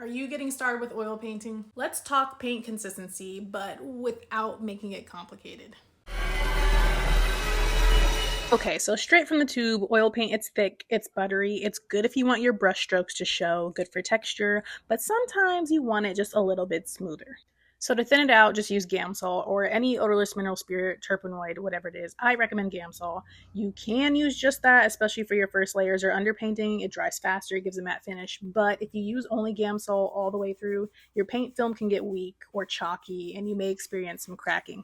Are you getting started with oil painting? Let's talk paint consistency, but without making it complicated. Okay, so straight from the tube, oil paint, it's thick, it's buttery, it's good if you want your brush strokes to show, good for texture, but sometimes you want it just a little bit smoother. So to thin it out, just use Gamsol or any odorless mineral spirit, terpenoid, whatever it is. I recommend Gamsol. You can use just that, especially for your first layers or underpainting. It dries faster, it gives a matte finish. But if you use only Gamsol all the way through, your paint film can get weak or chalky, and you may experience some cracking.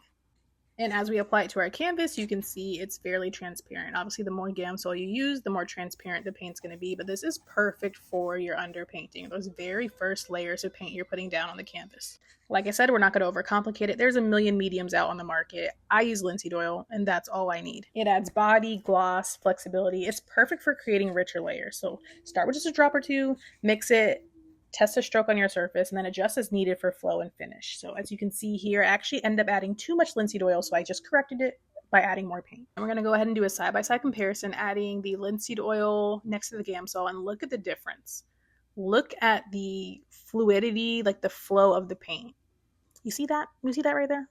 And as we apply it to our canvas, you can see it's fairly transparent. Obviously, the more Gamsol you use, the more transparent the paint's going to be, but this is perfect for your underpainting, those very first layers of paint you're putting down on the canvas. Like I said, we're not going to overcomplicate it. There's a million mediums out on the market. I use linseed oil, and that's all I need. It adds body, gloss, flexibility. It's perfect for creating richer layers. So start with just a drop or two, mix it, test a stroke on your surface, and then adjust as needed for flow and finish. So as you can see here, I actually end up adding too much linseed oil, so I just corrected it by adding more paint. And we're going to go ahead and do a side-by-side comparison, adding the linseed oil next to the Gamsol, and look at the difference. Look at the fluidity, like the flow of the paint. You see that? You see that right there?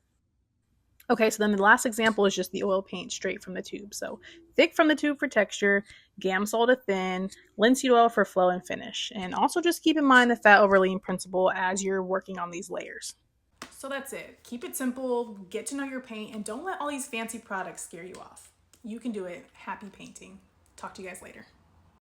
Okay, so then the last example is just the oil paint straight from the tube. So thick from the tube for texture, Gamsol to thin, linseed oil for flow and finish. And also just keep in mind the fat over lean principle as you're working on these layers. So that's it. Keep it simple, get to know your paint, and don't let all these fancy products scare you off. You can do it. Happy painting. Talk to you guys later.